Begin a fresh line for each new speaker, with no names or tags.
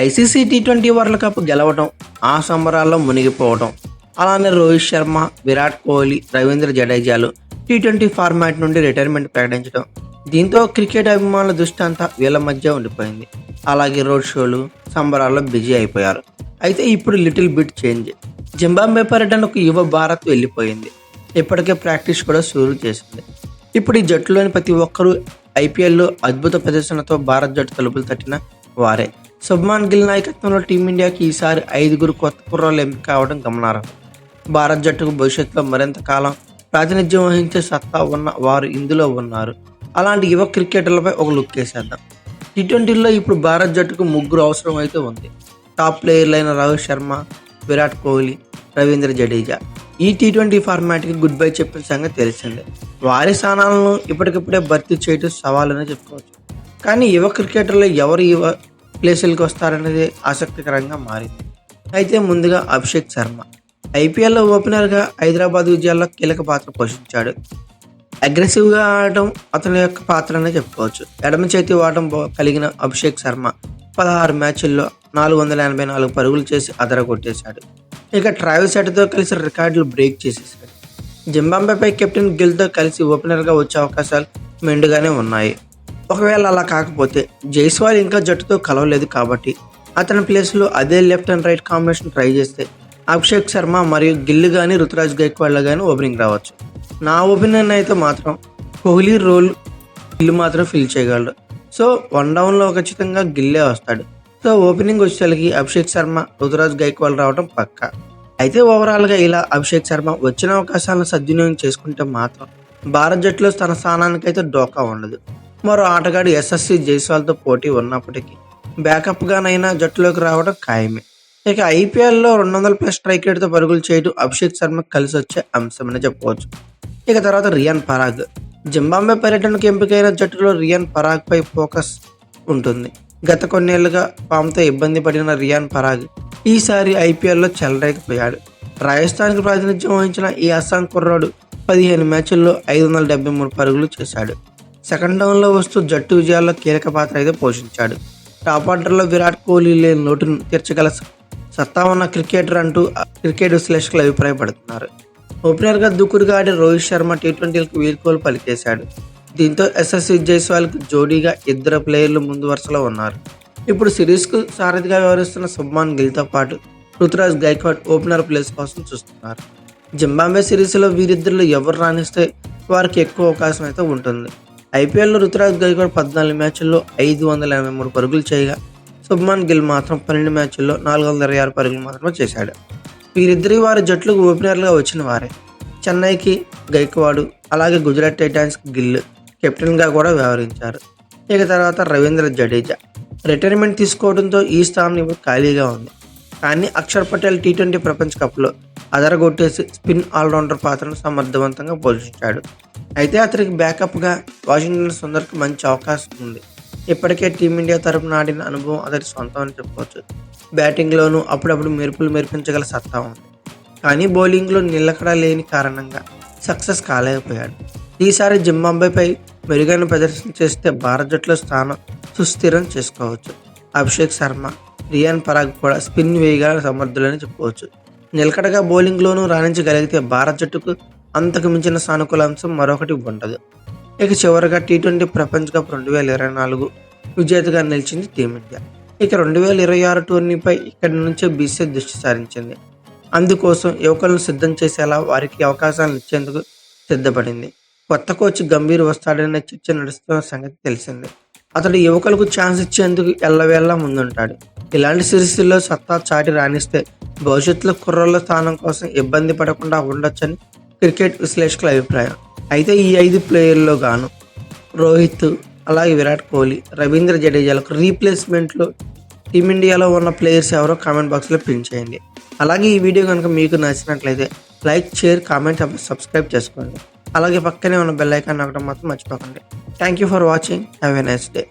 ICC T20 world cup గెలవడం, ఆ సంబరాల్లో మునిగిపోవడం. అలానే రోహిత్ శర్మ, విరాట్ కోహ్లీ, రవీంద్ర జడేజాలు టీ20 ఫార్మాట్ నుండి రిటైర్మెంట్ ప్రకటించడం. దీంతో క్రికెట్ అభిమానుల దృష్టి అంతా వీళ్ళ మధ్య ఉండిపోయింది. అలాగే రోడ్ షోలు, సంబరాల్లో బిజీ అయిపోయారు. అయితే ఇప్పుడు లిటిల్ బిట్ చేంజ్. జింబాబ్వే పర్యటనకు యువ భారత్ వెళ్ళిపోయింది. ఇప్పటికే ప్రాక్టీస్ కూడా షురూ చేసింది. ఇప్పుడు ఈ జట్టులోని ప్రతి ఒక్కరూ ఐపీఎల్లో అద్భుత ప్రదర్శనతో భారత్ జట్టు తలుపులు తట్టిన వారే. శుభ్మాన్ గిల్ నాయకత్వంలో టీమిండియాకి ఈసారి 5 కొత్త కుర్రాళ్ళు ఎంపిక కావడం గమనార్హం. భారత్ జట్టుకు భవిష్యత్తులో మరింత కాలం ప్రాతినిధ్యం వహించే సత్తా ఉన్న వారు ఇందులో ఉన్నారు. అలాంటి యువ క్రికెటర్లపై ఒక లుక్ వేసేద్దాం. టీ20లో ఇప్పుడు భారత్ జట్టుకు 3 అవసరం అయితే ఉంది. టాప్ ప్లేయర్లైన రోహిత్ శర్మ, విరాట్ కోహ్లీ, రవీంద్ర జడేజా ఈ టీ20 ఫార్మాట్కి గుడ్ బై చెప్పిన సంగతి తెలిసిందే. వారి స్థానాలను ఇప్పటికిప్పుడే భర్తీ చేయడం సవాలనే చెప్పుకోవచ్చు. కానీ యువ క్రికెటర్లు ఎవరు యువ ప్లేసులకు వస్తారనేది ఆసక్తికరంగా మారింది. అయితే ముందుగా అభిషేక్ శర్మ ఐపీఎల్లో ఓపెనర్గా హైదరాబాద్ విజయాల్లో కీలక పాత్ర పోషించాడు. అగ్రెసివ్గా ఆడటం అతని యొక్క పాత్రనే చెప్పుకోవచ్చు. ఎడమ చేతి వాటం కలిగిన అభిషేక్ శర్మ 16 మ్యాచ్ల్లో 484 పరుగులు చేసి అదరగొట్టేశాడు. ఇక ట్రావిస్ హెడ్తో కలిసి రికార్డులు బ్రేక్ చేసేశాడు. జింబాబ్వేపై కెప్టెన్ గిల్తో కలిసి ఓపెనర్గా వచ్చే అవకాశాలు మెండుగానే ఉన్నాయి. ఒకవేళ అలా కాకపోతే జైస్వాల్ ఇంకా జట్టుతో కలవలేదు కాబట్టి అతని ప్లేస్లో అదే left and right combination try చేస్తే అభిషేక్ శర్మ మరియు గిల్ కానీ రుతురాజ్ గైక్వాడ్ కానీ ఓపెనింగ్ రావచ్చు. నా ఒపీనియన్ అయితే మాత్రం కోహ్లీ రోల్ గిల్ మాత్రం ఫిల్ చేయగలడు. సో 1 డౌన్లో ఖచ్చితంగా గిల్లే వస్తాడు. సో ఓపెనింగ్ వచ్చేసరికి అభిషేక్ శర్మ, రుతురాజ్ గైక్వాడ్ రావడం పక్కా. అయితే ఓవరాల్గా ఇలా అభిషేక్ శర్మ వచ్చిన అవకాశాలను సద్వినియోగం చేసుకుంటే మాత్రం భారత్ జట్టులో తన స్థానానికైతే డోకా ఉండదు. మరో ఆటగాడు ఎస్ఎస్సి జైస్వాల్తో పోటీ ఉన్నప్పటికీ బ్యాకప్గానైనా జట్టులోకి రావడం ఖాయమే. ఇక ఐపీఎల్లో 200+ స్ట్రైక్ రేట్తో పరుగులు చేయడం అభిషేక్ శర్మకు కలిసి వచ్చే అంశమని చెప్పవచ్చు. ఇక తర్వాత రియాన్ పరాగ్. జింబాబ్వే పర్యటనకు ఎంపికైన జట్టులో రియాన్ పరాగ్పై ఫోకస్ ఉంటుంది. గత కొన్నేళ్లుగా ఫామ్తో ఇబ్బంది పడిన రియాన్ పరాగ్ ఈసారి ఐపీఎల్లో చెలరేగిపోయాడు. రాజస్థాన్కి ప్రాతినిధ్యం వహించిన ఈ అస్సాం కుర్రాడు 15 మ్యాచ్ల్లో 573 పరుగులు చేశాడు. సెకండ్ డౌన్లో వస్తూ జట్టు విజయాల్లో కీలక పాత్ర అయితే పోషించాడు. టాప్ ఆర్డర్లో విరాట్ కోహ్లీ లేని లోటును తీర్చగల సత్తా ఉన్న క్రికెటర్ అంటూ క్రికెట్ విశ్లేషకులు అభిప్రాయపడుతున్నారు. ఓపెనర్గా దూకుడుగా ఆడి రోహిత్ శర్మ టీ20లకు వీడ్కోలు పలికేశాడు. దీంతో ఎస్ఎస్సి జైస్వాల్కి జోడీగా 2 ప్లేయర్లు ముందు వరుసలో ఉన్నారు. ఇప్పుడు సిరీస్కు సారథిగా వ్యవహరిస్తున్న శుభ్మాన్ గిల్తో పాటు రుతురాజ్ గైక్వాడ్ ఓపెనర్ ప్లేస్ కోసం చూస్తున్నారు. జింబాబ్వే సిరీస్లో వీరిద్దరిలో ఎవరు రాణిస్తే వారికి ఎక్కువ అవకాశం అయితే ఉంటుంది. ఐపీఎల్లో రుతురాజ్ గైక్వాడ్ 14 మ్యాచ్ల్లో 583 పరుగులు చేయగా శుభ్మాన్ గిల్ మాత్రం 12 మ్యాచ్ల్లో 426 పరుగులు మాత్రమే చేశాడు. వీరిద్దరి వారి జట్లకు ఓపెనర్లుగా వచ్చిన వారే. చెన్నైకి గైక్వాడ్, అలాగే గుజరాత్ టైటాన్స్కి గిల్ కెప్టెన్గా కూడా వ్యవహరించారు. ఇక తర్వాత రవీంద్ర జడేజా రిటైర్మెంట్ తీసుకోవడంతో ఈ స్థానం ఇప్పుడు ఖాళీగా ఉంది. కానీ అక్షర్ పటేల్ టీ20 ప్రపంచ కప్లో అదరగొట్టేసి స్పిన్ ఆల్రౌండర్ పాత్రను సమర్థవంతంగా పోషించాడు. అయితే అతనికి బ్యాకప్గా వాషింగ్టన్ సుందర్కి మంచి అవకాశం ఉంది. ఇప్పటికే టీమిండియా తరపున ఆడిన అనుభవం అతడి సొంతం అని చెప్పవచ్చు. బ్యాటింగ్లోనూ అప్పుడప్పుడు మెరుపులు మెరిపించగల సత్తా ఉంది. కానీ బౌలింగ్లో నిలకడ లేని కారణంగా సక్సెస్ కాలేకపోయాడు. ఈసారి జింబాబ్వేపై మెరుగైన ప్రదర్శన చేస్తే భారత జట్టులో స్థానం సుస్థిరం చేసుకోవచ్చు. అభిషేక్ శర్మ, రియాన్ పరాగ్ కూడా స్పిన్ వేయగల సమర్థులని చెప్పవచ్చు. నిలకడగా బౌలింగ్లోనూ రాణించగలిగితే భారత జట్టుకు అంతకు మించిన సానుకూల అంశం మరొకటి ఉండదు. ఇక చివరిగా టీ20 ప్రపంచ కప్ 2024 విజేతగా నిలిచింది టీమిండియా. ఇక 2026 టోర్నీపై ఇక్కడి నుంచే బీసీసీ దృష్టి సారించింది. అందుకోసం యువకులను సిద్ధం చేసేలా వారికి అవకాశాలను ఇచ్చేందుకు సిద్ధపడింది. కొత్త కోచ్ గంభీర్ వస్తాడనే చర్చ నడుస్తున్న సంగతి తెలిసిందే. అతడు యువకులకు ఛాన్స్ ఇచ్చేందుకు ఎల్లవేళలా ముందుంటాడు. ఇలాంటి సిరీస్లో సత్తా చాటి రాణిస్తే భవిష్యత్తులో కుర్రోళ్ల స్థానం కోసం ఇబ్బంది పడకుండా ఉండొచ్చని క్రికెట్ విశ్లేషకుల అభిప్రాయం. అయితే ఈ 5 ప్లేయర్లో గాను రోహిత్, అలాగే విరాట్ కోహ్లీ, రవీంద్ర జడేజాలకు రీప్లేస్మెంట్లో టీమిండియాలో ఉన్న ప్లేయర్స్ ఎవరో కామెంట్ బాక్స్లో పిన్ చేయండి. అలాగే ఈ వీడియో కనుక మీకు నచ్చినట్లయితే లైక్, షేర్, కామెంట్, సబ్స్క్రైబ్ చేసుకోండి. అలాగే పక్కనే ఉన్న బెల్ ఐకాన్ నొక్కడం మాత్రం మర్చిపోకండి. Thank you for watching. Have a nice day.